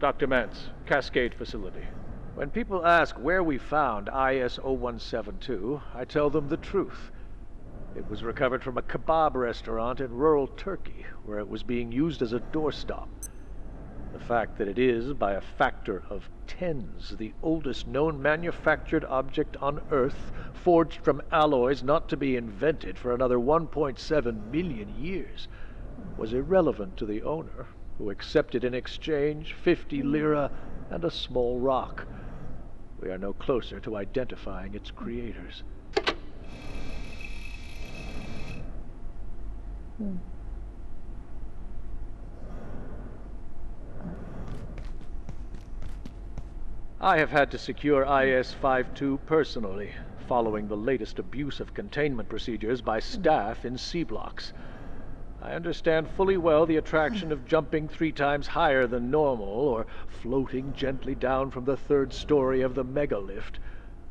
Dr. Mance, Cascade Facility. When people ask where we found IS-0172, I tell them the truth. It was recovered from a kebab restaurant in rural Turkey, where it was being used as a doorstop. The fact that it is, by a factor of tens, the oldest known manufactured object on Earth, forged from alloys not to be invented for another 1.7 million years, was irrelevant to the owner, who accepted in exchange 50 lira and a small rock. We are no closer to identifying its creators. I have had to secure IS-52 personally, following the latest abuse of containment procedures by staff in C-blocks. I understand fully well the attraction of jumping 3 times higher than normal, or floating gently down from the 3rd story of the megalift,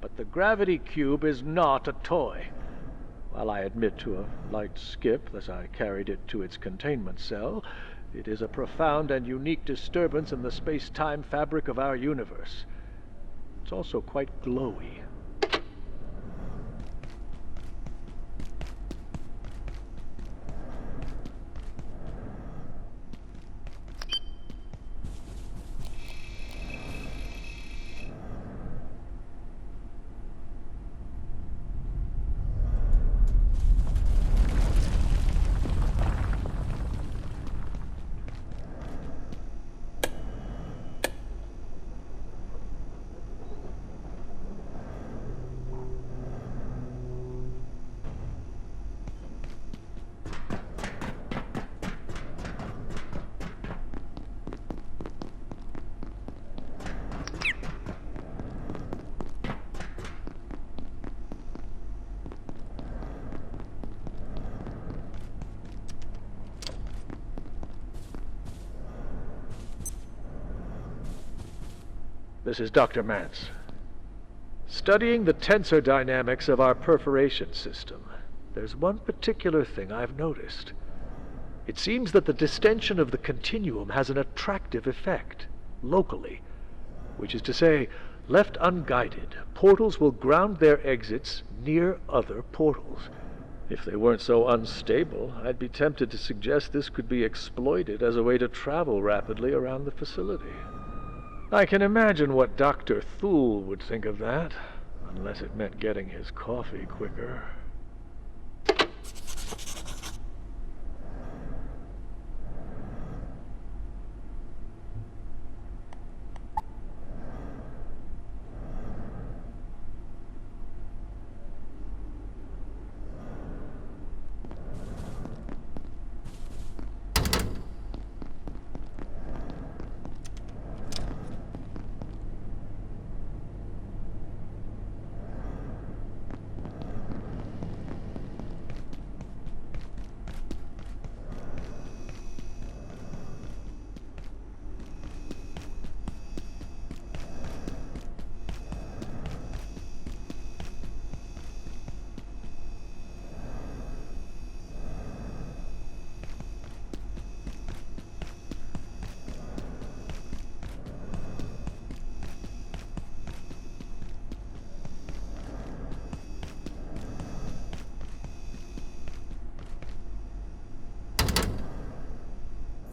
but the gravity cube is not a toy. While I admit to a light skip as I carried it to its containment cell, it is a profound and unique disturbance in the space-time fabric of our universe. It's also quite glowy. This is Dr. Mance. Studying the tensor dynamics of our perforation system, there's one particular thing I've noticed. It seems that the distension of the continuum has an attractive effect, locally. Which is to say, left unguided, portals will ground their exits near other portals. If they weren't so unstable, I'd be tempted to suggest this could be exploited as a way to travel rapidly around the facility. I can imagine what Dr. Thule would think of that, unless it meant getting his coffee quicker.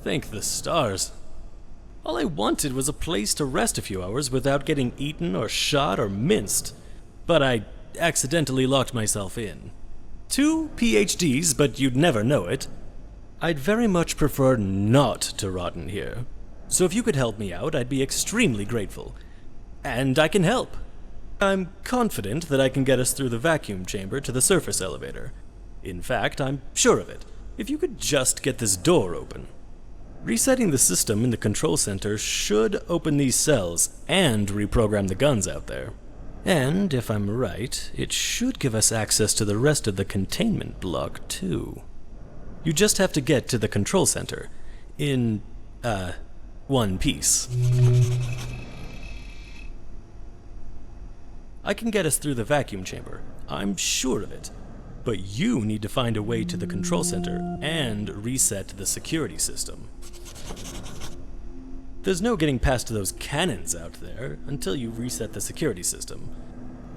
Thank the stars. All I wanted was a place to rest a few hours without getting eaten or shot or minced. But I accidentally locked myself in. 2 PhDs, but you'd never know it. I'd very much prefer not to rot in here. So if you could help me out, I'd be extremely grateful. And I can help. I'm confident that I can get us through the vacuum chamber to the surface elevator. In fact, I'm sure of it. If you could just get this door open. Resetting the system in the control center should open these cells and reprogram the guns out there. And, if I'm right, it should give us access to the rest of the containment block, too. You just have to get to the control center in, one piece. I can get us through the vacuum chamber, I'm sure of it. But you need to find a way to the control center and reset the security system. There's no getting past those cannons out there until you reset the security system.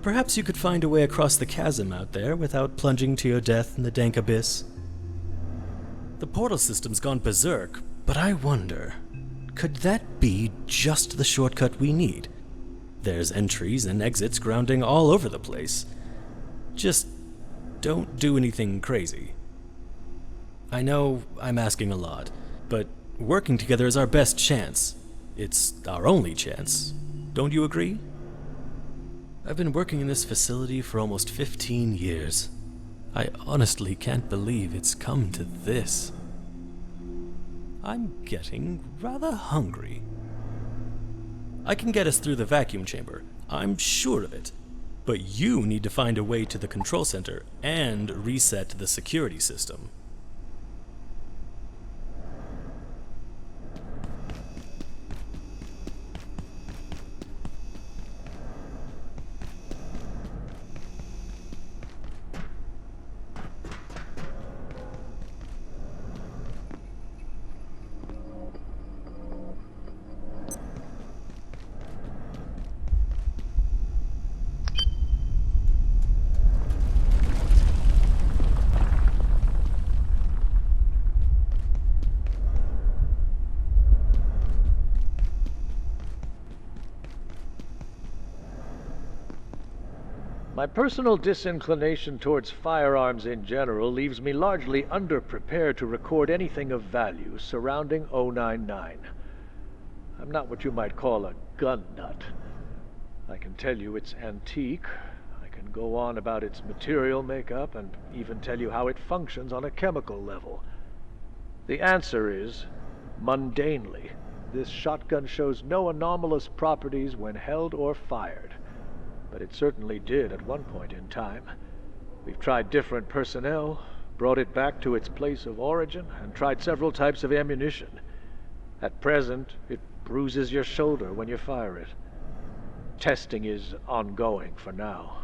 Perhaps you could find a way across the chasm out there without plunging to your death in the dank abyss. The portal system's gone berserk, but I wonder, could that be just the shortcut we need? There's entries and exits grounding all over the place. Just don't do anything crazy. I know I'm asking a lot, but working together is our best chance. It's our only chance. Don't you agree? I've been working in this facility for almost 15 years. I honestly can't believe it's come to this. I'm getting rather hungry. I can get us through the vacuum chamber, I'm sure of it. But you need to find a way to the control center and reset the security system. My personal disinclination towards firearms in general leaves me largely underprepared to record anything of value surrounding 099. I'm not what you might call a gun nut. I can tell you it's antique. I can go on about its material makeup and even tell you how it functions on a chemical level. The answer is, mundanely, this shotgun shows no anomalous properties when held or fired. But it certainly did at one point in time. We've tried different personnel, brought it back to its place of origin, and tried several types of ammunition. At present, it bruises your shoulder when you fire it. Testing is ongoing for now.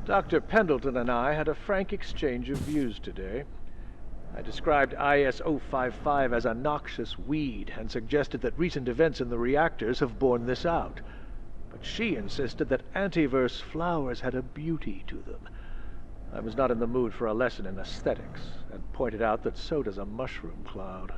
Dr. Pendleton and I had a frank exchange of views today. I described IS-055 as a noxious weed and suggested that recent events in the reactors have borne this out. But she insisted that antiverse flowers had a beauty to them. I was not in the mood for a lesson in aesthetics, and pointed out that so does a mushroom cloud.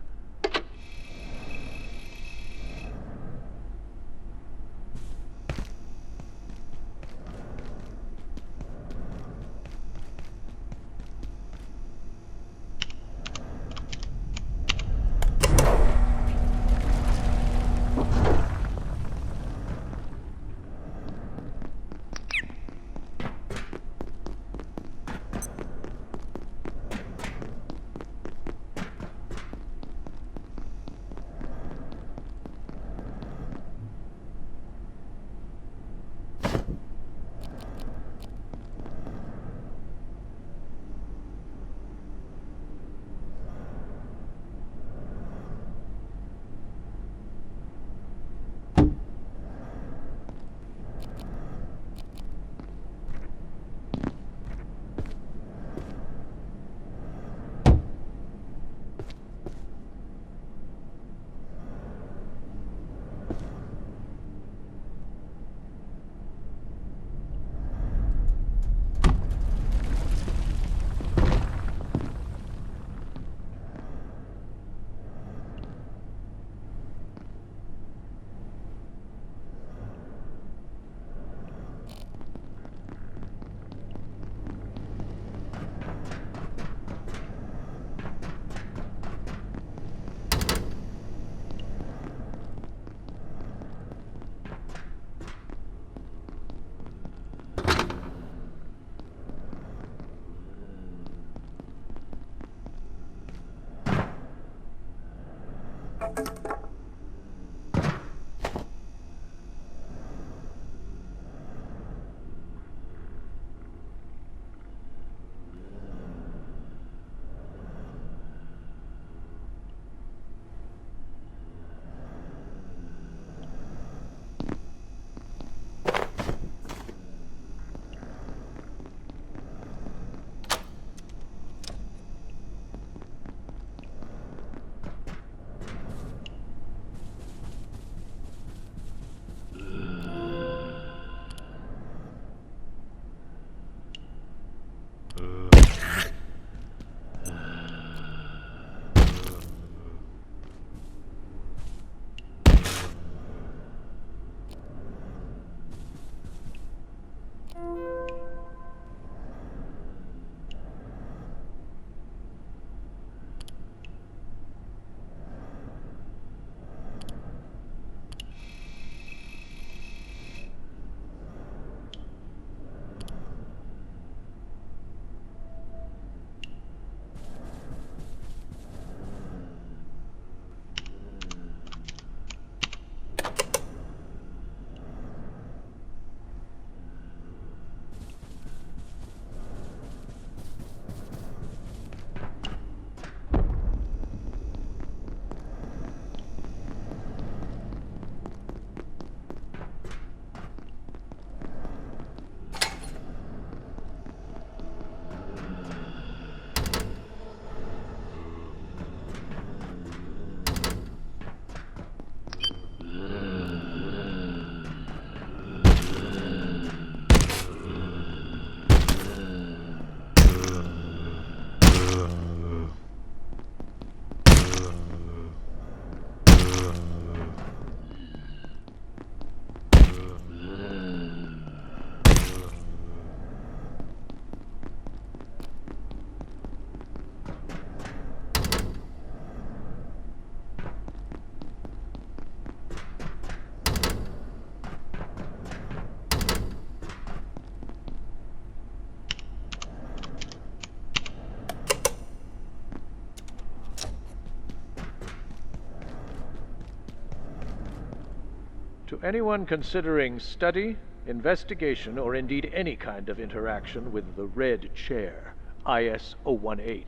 To anyone considering study, investigation, or indeed any kind of interaction with the Red Chair, IS-018,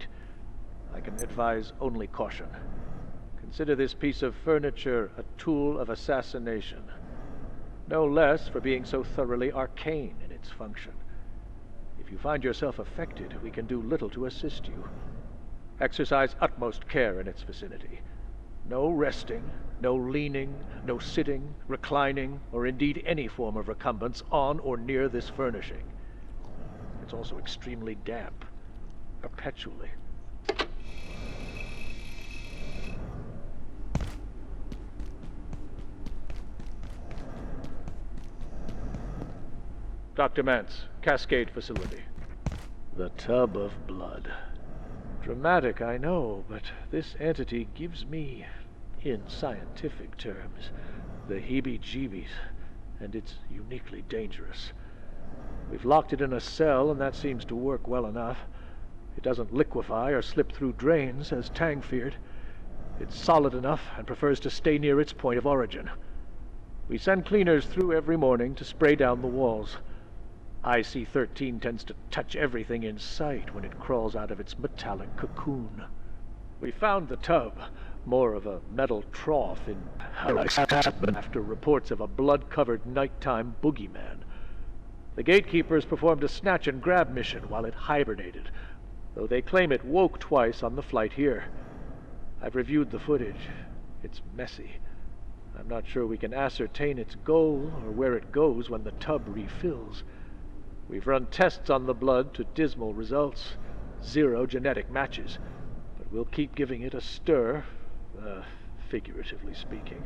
I can advise only caution. Consider this piece of furniture a tool of assassination. No less for being so thoroughly arcane in its function. If you find yourself affected, we can do little to assist you. Exercise utmost care in its vicinity. No resting, no leaning, no sitting, reclining, or indeed any form of recumbence on or near this furnishing. It's also extremely damp, perpetually. Dr. Mance, Cascade Facility. The Tub of Blood. Dramatic, I know, but this entity gives me, in scientific terms, the heebie-jeebies, and it's uniquely dangerous. We've locked it in a cell, and that seems to work well enough. It doesn't liquefy or slip through drains, as Tang feared. It's solid enough and prefers to stay near its point of origin. We send cleaners through every morning to spray down the walls. IC-13 tends to touch everything in sight when it crawls out of its metallic cocoon. We found the tub, more of a metal trough in after reports of a blood-covered nighttime boogeyman. The gatekeepers performed a snatch and grab mission while it hibernated, though they claim it woke twice on the flight here. I've reviewed the footage. It's messy. I'm not sure we can ascertain its goal or where it goes when the tub refills. We've run tests on the blood to dismal results. 0 genetic matches. But we'll keep giving it a stir, figuratively speaking.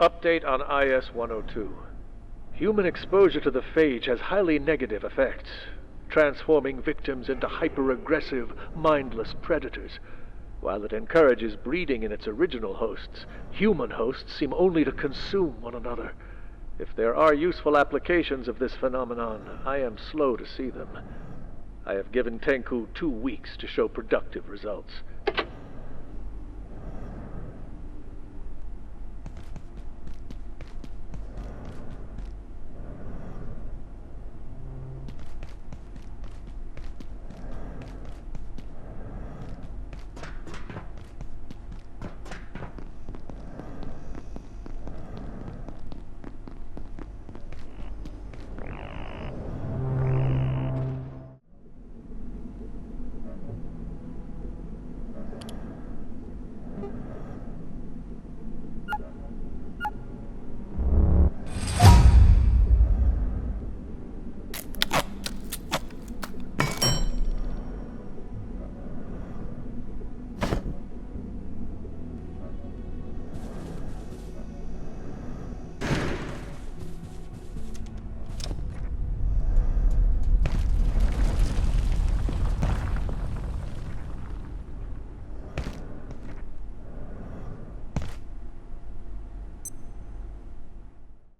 Update on IS-102. Human exposure to the phage has highly negative effects, transforming victims into hyper-aggressive, mindless predators. While it encourages breeding in its original hosts, human hosts seem only to consume one another. If there are useful applications of this phenomenon, I am slow to see them. I have given Tenku 2 weeks to show productive results.